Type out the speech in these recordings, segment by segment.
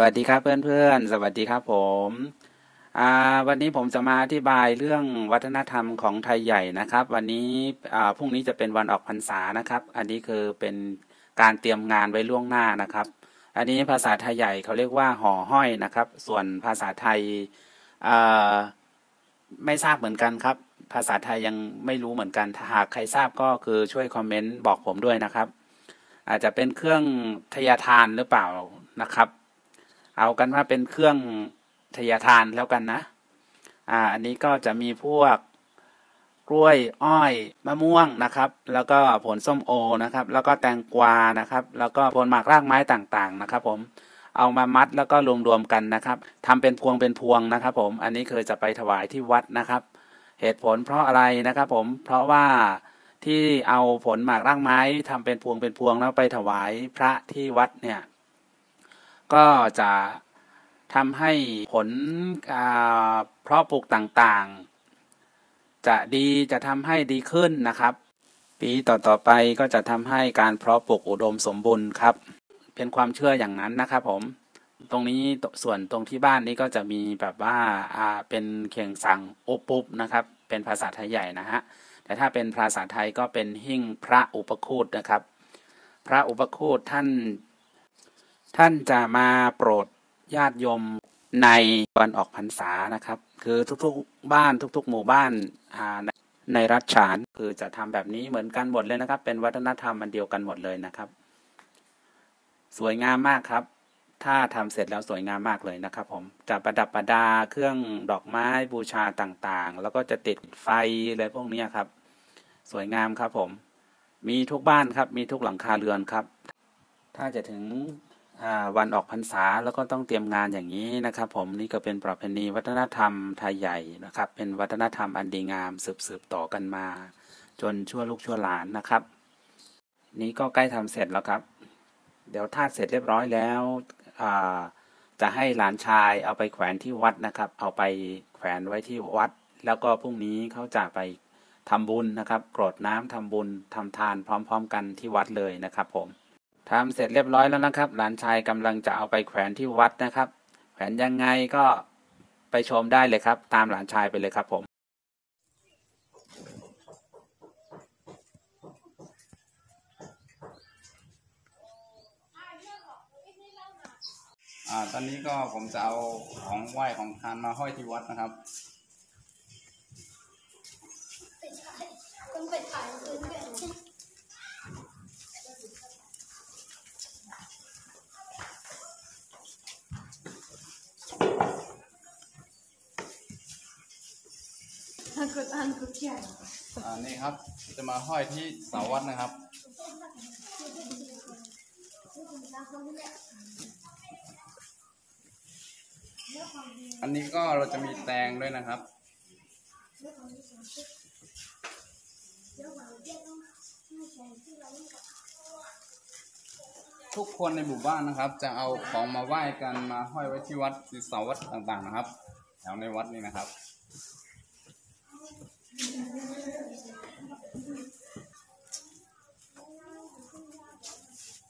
วัสดีครับเพื่อนๆสวัสดีครับผมวันนี้ผมจะมาอธิบายเรื่องวัฒนธรรมของไทยใหญ่นะครับวันนี้พรุ่งนี้จะเป็นวันออกพรรษานะครับอันนี้คือเป็นการเตรียมงานไว้ล่วงหน้านะครับอันนี้ภาษาไทยใหญ่เขาเรียกว่าห่อห้อยนะครับส่วนภาษาไทยอ่าไม่ทราบเหมือนกันครับภาษาไทยยังไม่รู้เหมือนกันถ้าหากใครทราบก็คือช่วยคอมเมนต์บอกผมด้วยนะครับอาจจะเป็นเครื่องทยทานหรือเปล่านะครับ เอากันว่าเป็นเครื่องทยทานแล้วกันนะอันนี้ก็จะมีพวกกล้วยอ้อยมะม่วงนะครับแล้วก็ผลส้มโอนะครับแล้วก็แตงกวานะครับแล้วก็ผลหมากรากไม้ต่างๆนะครับผมเอามามัดแล้วก็รวมๆกันนะครับทำเป็นพวงเป็นพวงนะครับผมอันนี้คือจะไปถวายที่วัดนะครับเหตุผลเพราะอะไรนะครับผมเพราะว่าที่เอาผลหมากรากไม้ทำเป็นพวงเป็นพวงแล้วไปถวายพระที่วัดเนี่ยก็จะทำให้ผลเพาะปลูกต่างๆจะทำให้ดีขึ้นนะครับปีต่อๆไปก็จะทำให้การเพาะปลูกอุดมสมบูรณ์ครับเป็นความเชื่ออย่างนั้นนะครับผมตรงนี้ส่วนตรงที่บ้านนี้ก็จะมีแบบว่าเป็นเขียงสังอุปุบนะครับเป็นภาษาไทยใหญ่นะฮะแต่ถ้าเป็นภาษาไทยก็เป็นหิ้งพระอุปคุตนะครับพระอุปคุตท่านจะมาโปรดญาติโยมในวันออกพรรษานะครับคือทุกๆบ้านทุกๆหมู่บ้านในรัฐฉานคือจะทำแบบนี้เหมือนกันหมดเลยนะครับเป็นวัฒนธรรมอันเดียวกันหมดเลยนะครับสวยงามมากครับถ้าทำเสร็จแล้วสวยงามมากเลยนะครับผมจะประดับประดาเครื่องดอกไม้บูชาต่างๆแล้วก็จะติดไฟอะไรพวกนี้ครับสวยงามครับผมมีทุกบ้านครับมีทุกหลังคาเรือนครับถ้าจะถึงวันออกพรรษาแล้วก็ต้องเตรียมงานอย่างนี้นะครับผมนี่ก็เป็นประเพณีวัฒนธรรมไทยใหญ่นะครับเป็นวัฒนธรรมอันดีงามสืบต่อกันมาจนชั่วลูกชั่วหลานนะครับนี้ก็ใกล้ทำเสร็จแล้วครับเดี๋ยวทาเสร็จเรียบร้อยแล้วจะให้หลานชายเอาไปแขวนที่วัดนะครับเอาไปแขวนไว้ที่วัดแล้วก็พรุ่งนี้เขาจะไปทำบุญนะครับกรดน้ำทำบุญทำทานพร้อมๆกันที่วัดเลยนะครับผมทำเสร็จเรียบร้อยแล้วนะครับหลานชายกำลังจะเอาไปแขวนที่วัดนะครับแขวนยังไงก็ไปชมได้เลยครับตามหลานชายไปเลยครับผมตอนนี้ก็ผมจะเอาของไหว้ของทานมาห้อยที่วัดนะครับนี่ครับจะมาห้อยที่เสาวัดนะครับอันนี้ก็เราจะมีแตงด้วยนะครับทุกคนในหมู่บ้านนะครับจะเอาของมาไหว้กันมาห้อยไว้ที่วัดที่เสาวัดต่างๆนะครับแถวในวัดนี่นะครับ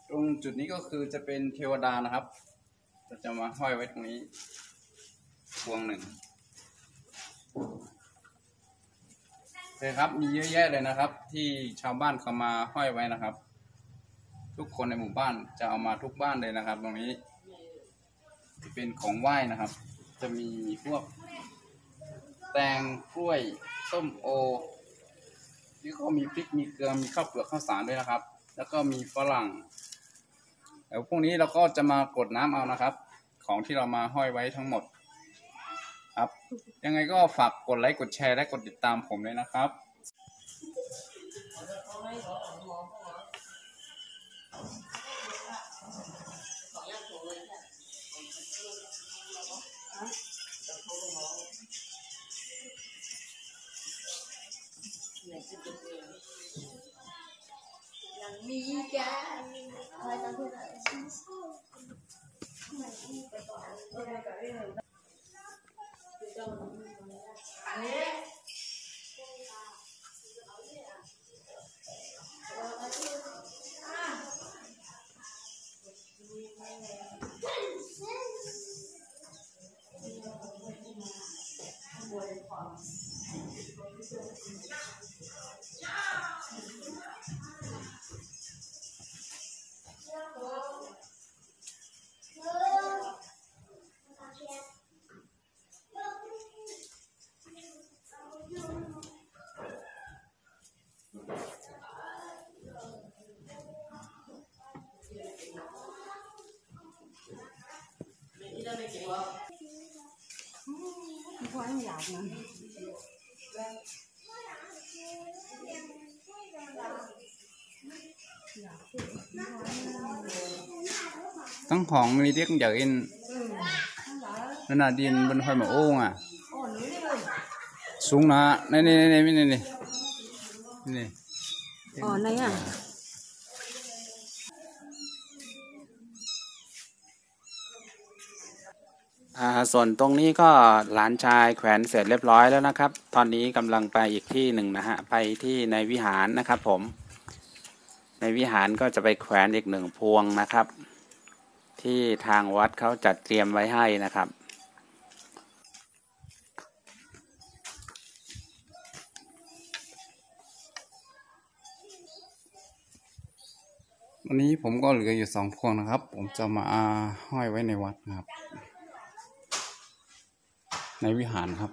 ตรงจุดนี้ก็คือจะเป็นเทวดานะครับจะมาห้อยไว้ตรงนี้พวงหนึ่งเลยครับมีเยอะแยะเลยนะครับที่ชาวบ้านเขามาห้อยไว้นะครับทุกคนในหมู่บ้านจะเอามาทุกบ้านเลยนะครับตรงนี้เป็นของไหว้นะครับจะมีพวกแตงกล้วยส้มโอที่ก็มีพริกมีเกลือมีข้าวเปลือกข้าวสารด้วยนะครับแล้วก็มีฝรั่งแล้วพวกนี้เราก็จะมากดน้ำเอานะครับของที่เรามาห้อยไว้ทั้งหมดครับยังไงก็ฝากกดไลค์กดแชร์และกดติดตามผมเลยนะครับมีกันอะไรตอนที่ไหน tăng khoảng đi tiếc giờ in nó là điên bên khoai mà ô à xuống nó này này này này này này này àส่วนตรงนี้ก็หลานชายแขวนเสร็จเรียบร้อยแล้วนะครับตอนนี้กำลังไปอีกที่หนึ่งนะฮะไปที่ในวิหารนะครับผมในวิหารก็จะไปแขวนอีกหนึ่งพวงนะครับที่ทางวัดเขาจัดเตรียมไว้ให้นะครับวันนี้ผมก็เหลืออยู่2 พวงนะครับผมจะมาห้อยไว้ในวัดนะครับในวิหารครับ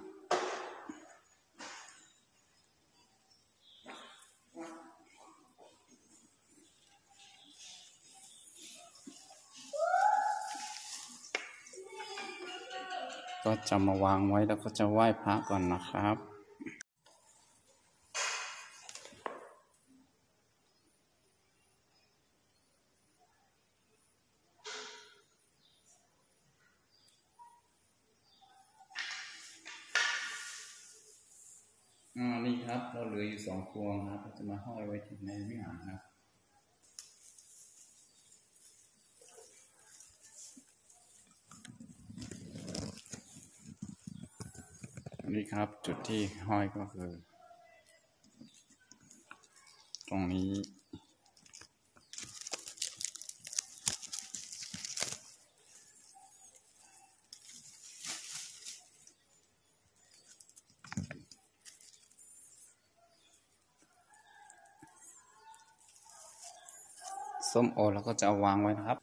ก็จะมาวางไว้แล้วก็จะไหว้พระก่อนนะครับนี่ครับเราเหลืออยู่2 พวงนะครับเราจะมาห้อยไว้ที่ในวิหารนะนี่ครับจุดที่ห้อยก็คือตรงนี้ส้มโอแล้วก็จะเอาวางไว้นะครับ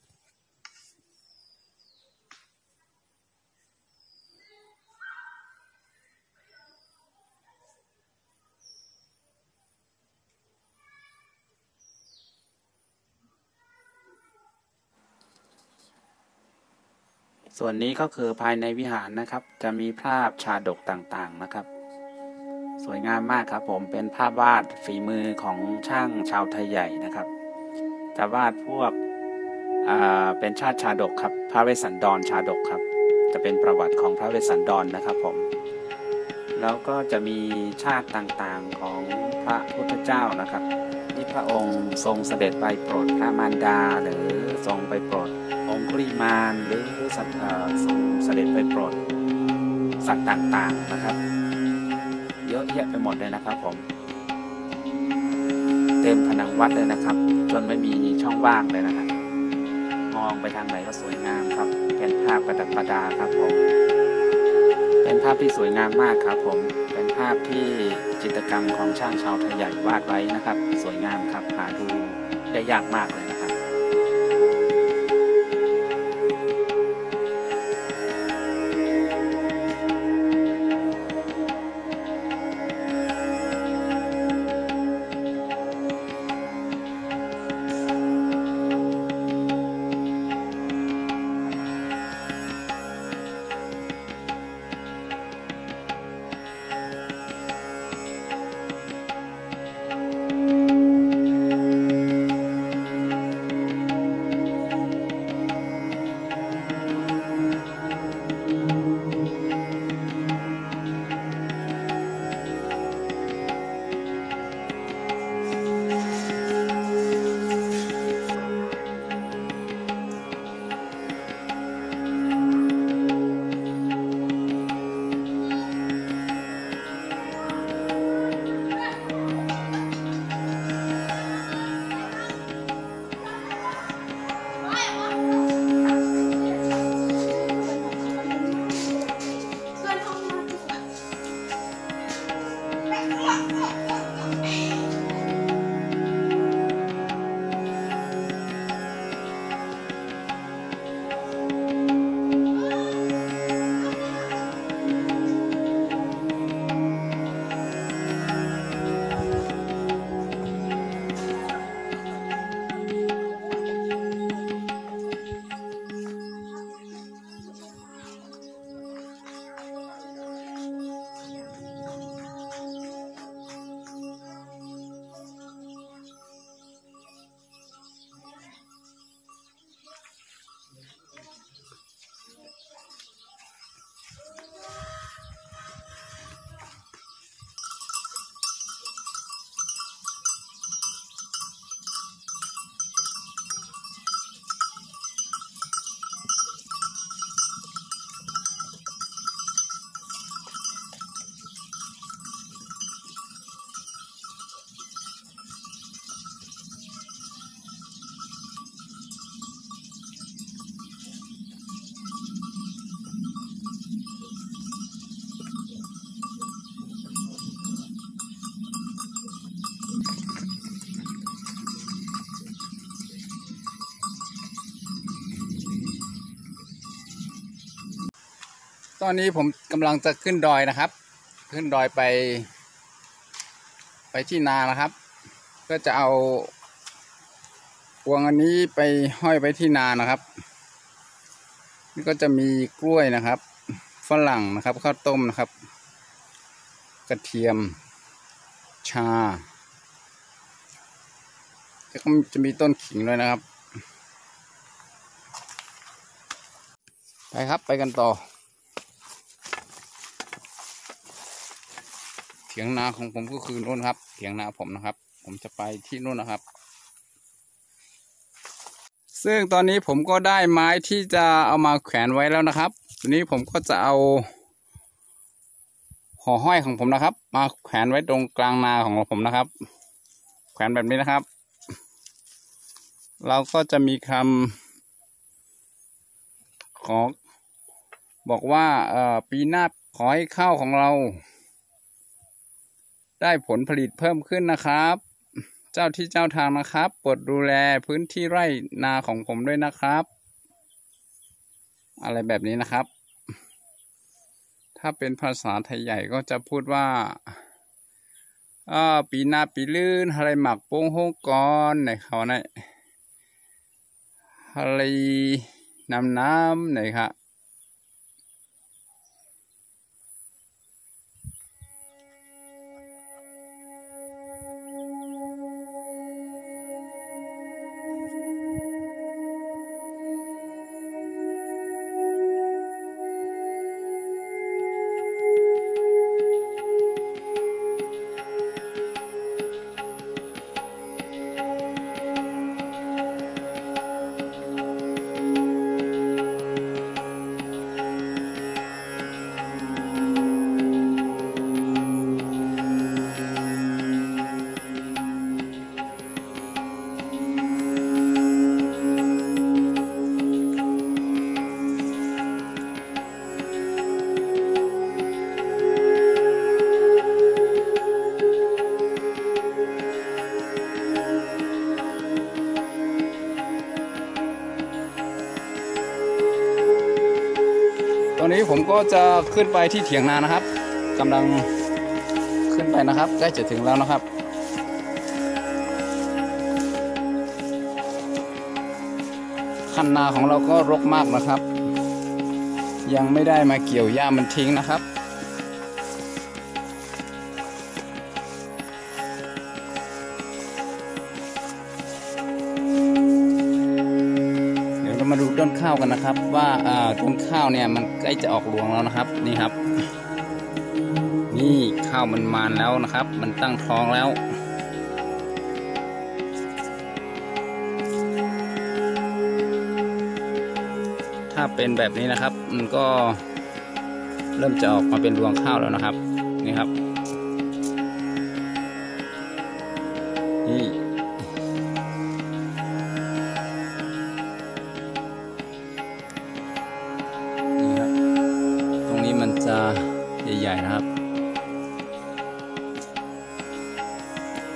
ส่วนนี้ก็คือภายในวิหารนะครับจะมีภาพชาดกต่างๆนะครับสวยงามมากครับผมเป็นภาพวาดฝีมือของช่างชาวไทยใหญ่นะครับจะวาดพวกเป็นชาติชาดกครับพระเวสสันดรชาดกครับจะเป็นประวัติของพระเวสสันดรนะครับผมแล้วก็จะมีชาติต่างๆของพระพุทธเจ้านะครับที่พระองค์ทรงเสด็จไปโปรดพระมารดาหรือทรงไปโปรดองคุลิมานหรือทรงเสด็จไปโปรดสัตว์ต่างๆนะครับเยอะแยะไปหมดเลยนะครับผมเต็มผนังวัดเลยนะครับจนไม่มีช่องว่างเลยนะครับมองไปทางไหนก็สวยงามครับเป็นภาพประดับประดาครับผมเป็นภาพที่สวยงามมากครับผมเป็นภาพที่จิตรกรรมของช่างชาวไทยใหญ่วาดไว้นะครับสวยงามครับหาดูได้ยากมากเลยนะครับ ตอนนี้ผมกำลังจะขึ้นดอยนะครับขึ้นดอยไปที่นานะครับก็จะเอาพวงอันนี้ไปห้อยไว้ที่นานะครับนี่ก็จะมีกล้วยนะครับฝรั่งนะครับข้าวต้มนะครับกระเทียมชาแล้วก็จะมีต้นขิงด้วยนะครับไปครับไปกันต่อเถียงนาของผมก็คือนู่นครับเถียงนาผมนะครับผมจะไปที่นู่นนะครับซึ่งตอนนี้ผมก็ได้ไม้ที่จะเอามาแขวนไว้แล้วนะครับทีนี้ผมก็จะเอาห่อห้อยของผมนะครับมาแขวนไว้ตรงกลางนาของผมนะครับแขวนแบบนี้นะครับเราก็จะมีคำบอกว่าปีหน้าขอให้ข้าวของเราได้ผลผลิตเพิ่มขึ้นนะครับเจ้าที่เจ้าทางนะครับโปรดดูแลพื้นที่ไร่นาของผมด้วยนะครับอะไรแบบนี้นะครับถ้าเป็นภาษาไทยใหญ่ก็จะพูดว่าปีหน้าปีลื่นอะไรหมักโป้งโฮกอนในเขาในอะไรน้ำไหนครับตอนนี้ผมก็จะขึ้นไปที่เถียงนานะครับกำลังขึ้นไปนะครับใกล้จะถึงแล้วนะครับคันนาของเราก็รกมากนะครับยังไม่ได้มาเกี่ยวหญ้ามันทิ้งนะครับมาดูต้นข้าวกันนะครับว่าต้นข้าวเนี่ยมันใกล้จะออกรวงแล้วนะครับนี่ครับนี่ข้าวมันมาแล้วนะครับมันตั้งท้องแล้วถ้าเป็นแบบนี้นะครับมันก็เริ่มจะออกมาเป็นรวงข้าวแล้วนะครับนี่ครับนี่มันจะใหญ่ๆนะครับ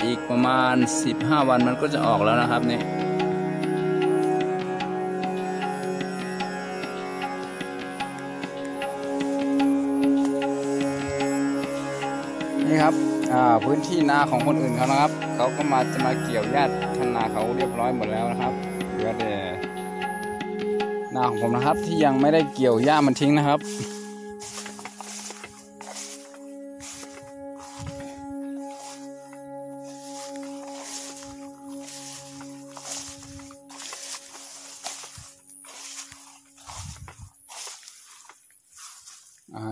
อีกประมาณ15 วันมันก็จะออกแล้วนะครับนี่นี่ครับพื้นที่นาของคนอื่นเขานะครับเขาก็จะมาเกี่ยวหญ้าคันนาเขาเรียบร้อยหมดแล้วนะครับเหลือแต่นาของผมนะครับที่ยังไม่ได้เกี่ยวหญ้ามันทิ้งนะครับ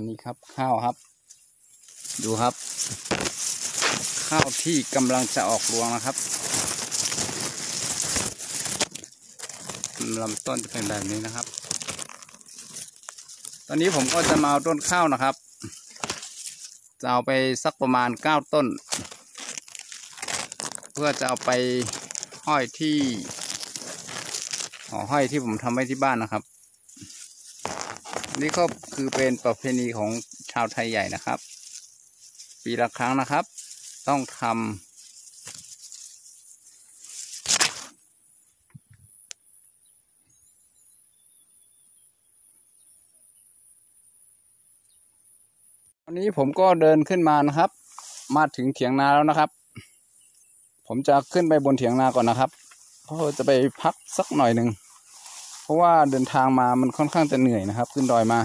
นี่ครับข้าวครับดูครับข้าวที่กำลังจะออกรวงนะครับลำต้นจะเป็นแบบนี้นะครับตอนนี้ผมก็จะมาเอาต้นข้าวนะครับจะเอาไปสักประมาณ9 ต้นเพื่อจะเอาไปห้อยที่ห่อห้อยที่ผมทำไว้ที่บ้านนะครับนี่ก็คือเป็นประเพณีของชาวไทยใหญ่นะครับปีละครั้งนะครับต้องทำวันนี้ผมก็เดินขึ้นมานะครับมาถึงเถียงนาแล้วนะครับผมจะขึ้นไปบนเถียงนาก่อนนะครับเพราะจะไปพักสักหน่อยหนึ่งเพราะว่าเดินทางมามันค่อนข้างจะเหนื่อยนะครับขึ้นดอยมา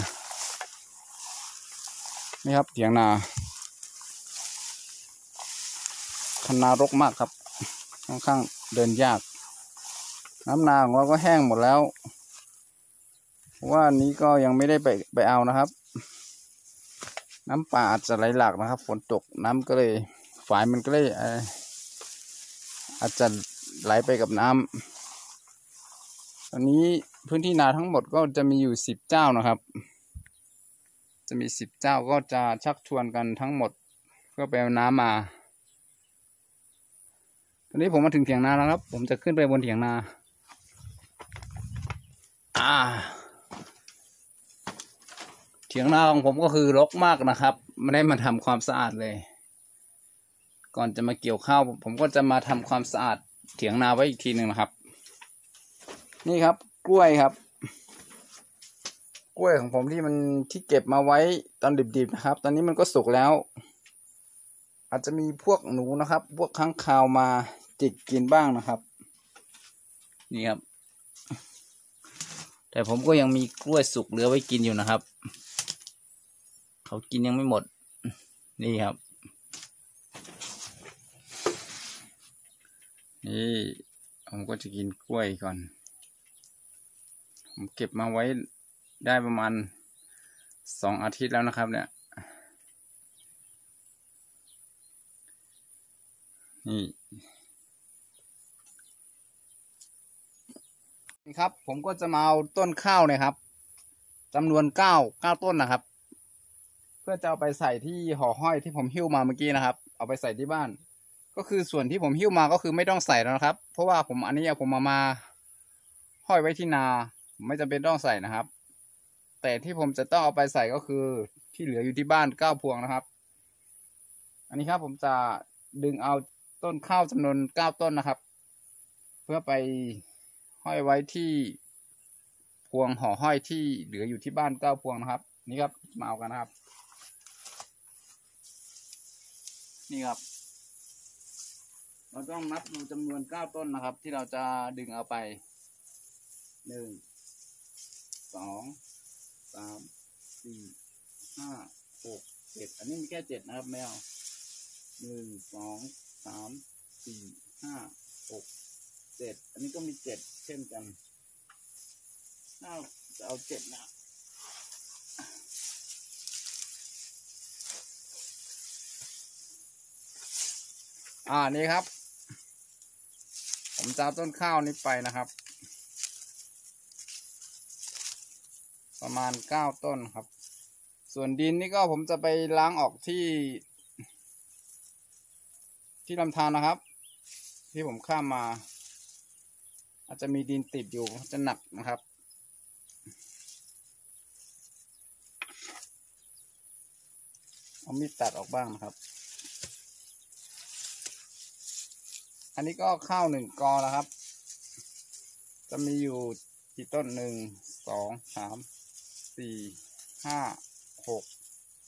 นี่ครับเถียงนาคันนารกมากครับค่อนข้างเดินยากน้ำนาของเราก็แห้งหมดแล้วเพราะว่านี้ก็ยังไม่ได้ไปเอานะครับน้ำป่าอาจจะไหลหลากนะครับฝนตกน้ำก็เลยฝายมันก็เลยอาจจะไหลไปกับน้ำตอนนี้พื้นที่นาทั้งหมดก็จะมีอยู่10 เจ้านะครับจะมี10 เจ้าก็จะชักชวนกันทั้งหมดเพื่อไปเอาน้ำมาตอนนี้ผมมาถึงเถียงนาแล้วครับผมจะขึ้นไปบนเถียงนาเถียงนาของผมก็คือรกมากนะครับไม่ได้มาทำความสะอาดเลยก่อนจะมาเกี่ยวข้าวผมก็จะมาทำความสะอาดเถียงนาไว้อีกทีหนึ่งนะครับนี่ครับกล้วยครับกล้วยของผมที่เก็บมาไว้ตอนดิบๆนะครับตอนนี้มันก็สุกแล้วอาจจะมีพวกหนูนะครับพวกค้างคาวมาจิกกินบ้างนะครับนี่ครับแต่ผมก็ยังมีกล้วยสุกเหลือไว้กินอยู่นะครับเขากินยังไม่หมดนี่ครับนี่ผมก็จะกินกล้วยก่อนผมเก็บมาไว้ได้ประมาณ2 อาทิตย์แล้วนะครับเนี่ยนี่ครับผมก็จะมาเอาต้นข้าวเนี่ยครับจำนวน9 ต้นนะครับเพื่อจะเอาไปใส่ที่ห่อห้อยที่ผมหิ้วมาเมื่อกี้นะครับเอาไปใส่ที่บ้านก็คือส่วนที่ผมหิ้วมาก็คือไม่ต้องใส่แล้วนะครับเพราะว่าอันนี้ผมมาห้อยไว้ที่นาไม่จำเป็นต้องใส่นะครับแต่ที่ผมจะต้องเอาไปใส่ก็คือที่เหลืออยู่ที่บ้าน9 พวงนะครับอันนี้ครับผมจะดึงเอาต้นข้าวจำนวน9 ต้นนะครับเพื่อไปห้อยไว้ที่พวงห่อห้อยที่เหลืออยู่ที่บ้าน9 พวงนะครับนี่ครับมาเอากันนะครับนี่ครับเราต้องนับดูจำนวน9 ต้นนะครับที่เราจะดึงเอาไป1 2 3 4 5 6 7อันนี้มีแค่7นะครับไม่เอา1 2 3 4 5 6 7อันนี้ก็มี7เช่นกันน่าจะเอา7นะนี่ครับผมจะเอาต้นข้าวนี้ไปนะครับประมาณ9 ต้นครับส่วนดินนี่ก็ผมจะไปล้างออกที่ลำธารนะครับที่ผมข้ามมาอาจจะมีดินติดอยู่จะหนักนะครับเอามีดตัดออกบ้างนะครับ อันนี้ก็ข้าว1 กอแล้วครับ จะมีอยู่กี่ต้น1 2 3 4 5 6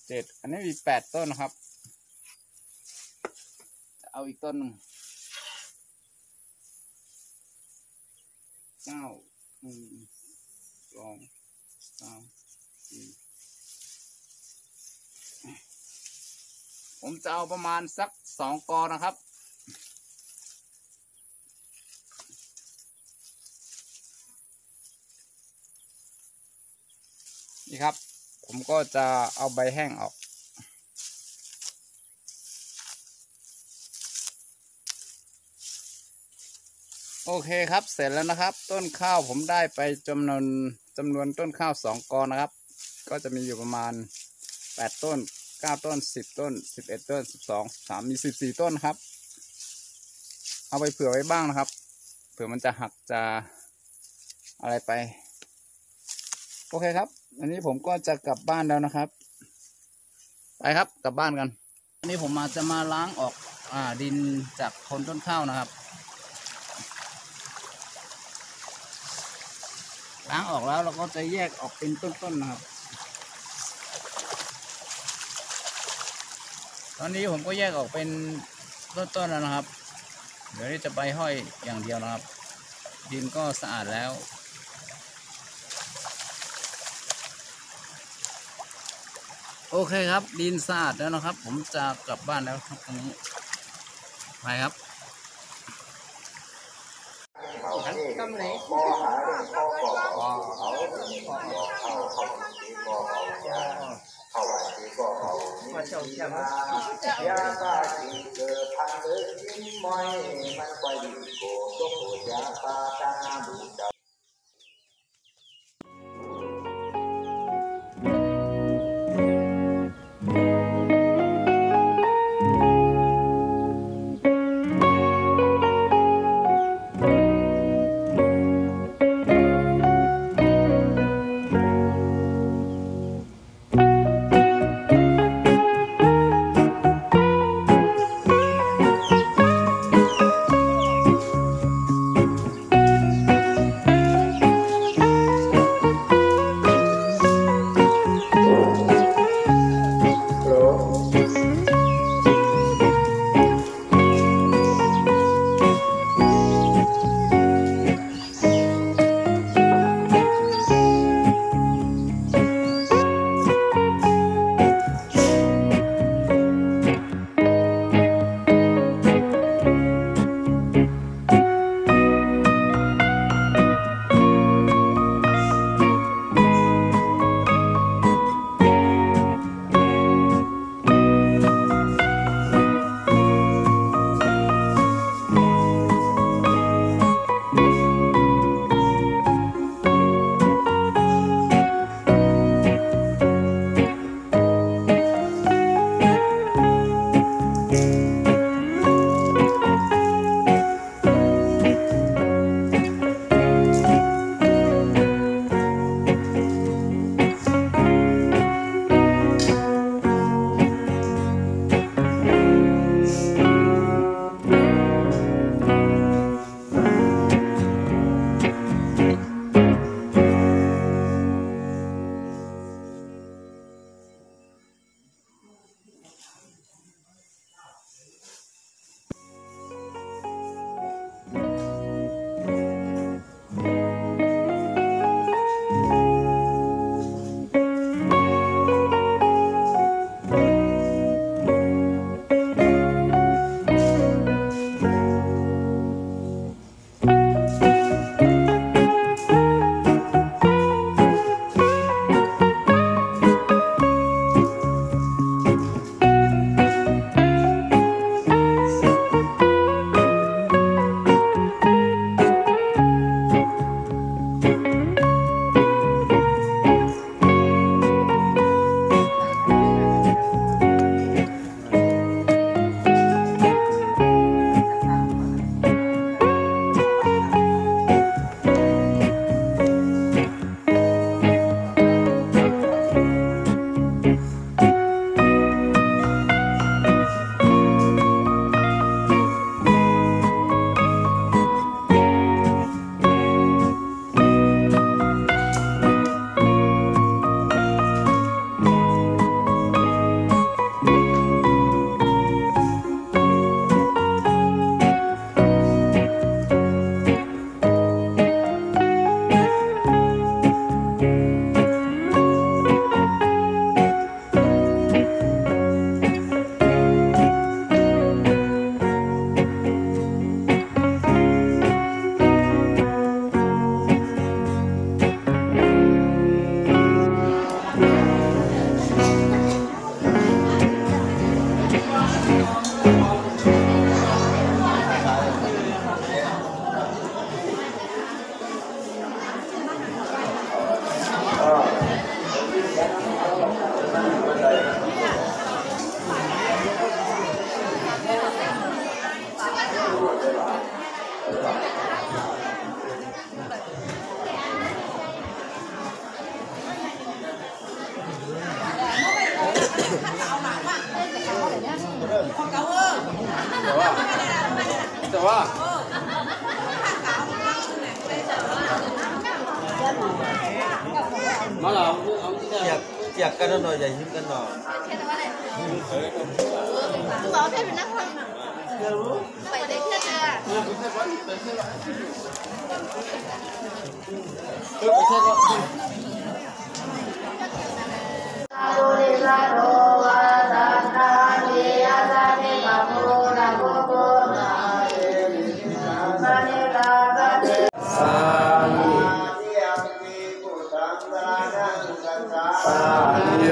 7อันนี้มี8 ต้นนะครับเอาอีกต้นหนึ่ง9 1 2 3 4ผมจะเอาประมาณสัก2 กอนะครับนี่ครับผมก็จะเอาใบแห้งออกโอเคครับเสร็จแล้วนะครับต้นข้าวผมได้ไปจำนวนต้นข้าว2 กอนะครับก็จะมีอยู่ประมาณ8 ต้น9 ต้น10 ต้น11 ต้น12 13มี14 ต้นครับเอาไปเผื่อไว้บ้างนะครับเผื่อมันจะหักจะอะไรไปโอเคครับอันนี้ผมก็จะกลับบ้านแล้วนะครับไปครับกลับบ้านกันอันนี้ผมจะมาล้างออกดินจากโคนต้นข้าวนะครับล้างออกแล้วเราก็จะแยกออกเป็นต้นๆนะครับตอนนี้ผมก็แยกออกเป็นต้นๆแล้วนะครับเดี๋ยวนี้จะไปห้อยอย่างเดียวนะครับดินก็สะอาดแล้วโอเคครับดินสะอาดแล้วนะครับผมจะกลับบ้านแล้วครับตรงนี้ไปครับทำไหนมาเจ้าเจ้าอยาบ้าจริงเกิดพันเลยยิ้มมอยมันไปดิโกโกยาปาตาบูจา แต่ว่ามาแล้วเจียกกันหน่อยใหญ่ขึ้นกันหน่อยบอกให้เป็นนักคนไปได้แค่เ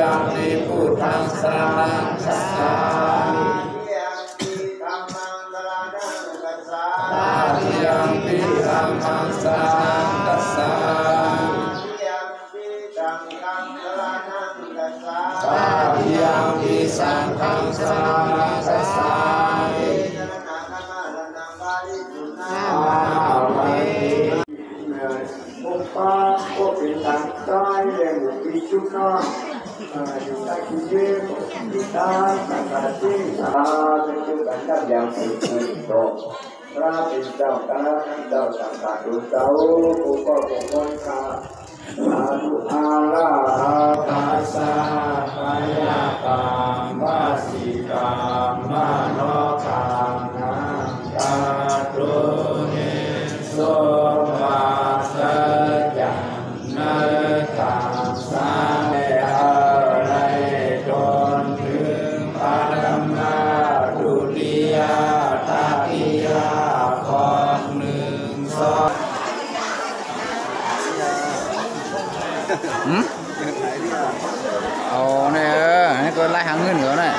ยังมีผู้ทางสารังสายังมีธรรมังสารังกัสสายังมีสังฆังสารังกัสสาพวกเป็นทางซ้ายเรียกว่าปีชุนนออยู่ใต้ที่เยี่ยมที่ตาสังกัดที่ตาเป็นจุดอันดับอย่างสุดโต่งพระเป็นเจ้าตาเจ้าสังกัดดวงเจ้าผู้ก็คงพ้นข้าสาธุอาลาภาษาพยากรรมวาสีกรรมมโนกรรมนังกาตุเนโสวาสยันนาคาสาอะไรจนถึงปรมาดุริยาตาติยาของหนึ่งสองเอาเนี่ยให้ก็ไล่หางเงินเหรอเนี่ย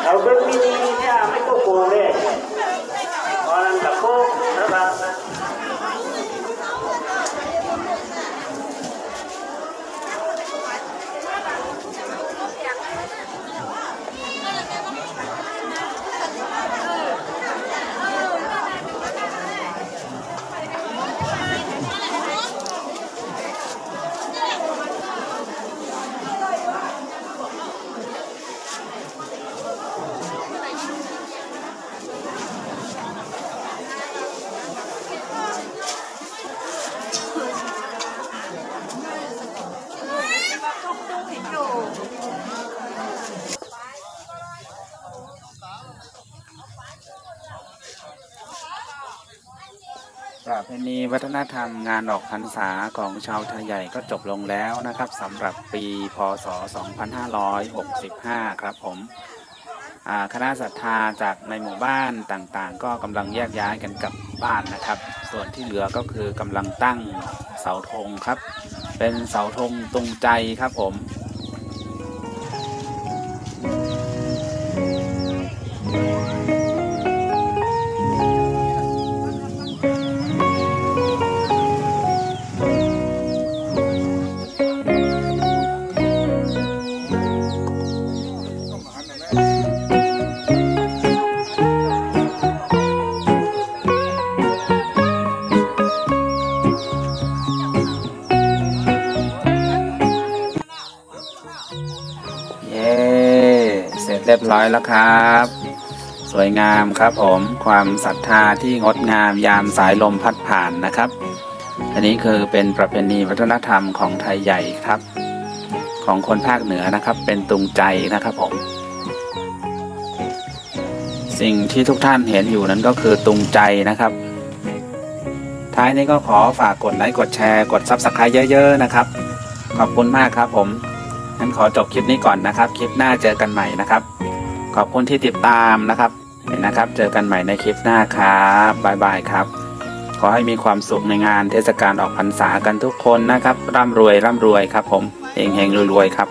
เอาเบอร์มินิเนี่ยไม่ก็โกงเลยตอนนั้นตะโกนนะครับ ประเพณีวัฒนธรรมงานออกพรรษาของชาวไทยใหญ่ก็จบลงแล้วนะครับสำหรับปีพ.ศ. 2565 ครับผมคณะศรัทธาจากในหมู่บ้านต่างๆก็กำลังแยกย้ายกันกลับบ้านนะครับส่วนที่เหลือก็คือกำลังตั้งเสาธงครับเป็นเสาธงตรงใจครับผมเรียบร้อยแล้วครับสวยงามครับผมความศรัทธาที่งดงามยามสายลมพัดผ่านนะครับอันนี้คือเป็นประเพณีวัฒนธรรมของไทยใหญ่ครับของคนภาคเหนือนะครับเป็นตุงใจนะครับผมสิ่งที่ทุกท่านเห็นอยู่นั้นก็คือตุงใจนะครับท้ายนี้ก็ขอฝากกดไลค์กดแชร์กด Subscribe เยอะๆนะครับขอบคุณมากครับผมงั้นขอจบคลิปนี้ก่อนนะครับคลิปหน้าเจอกันใหม่นะครับขอบคุณที่ติดตามนะครับเจอกันใหม่ในคลิปหน้าครับบ๊ายบายครับขอให้มีความสุขในงานเทศกาลออกพรรษากันทุกคนนะครับร่ำรวยครับผมเฮงๆรวยๆครับ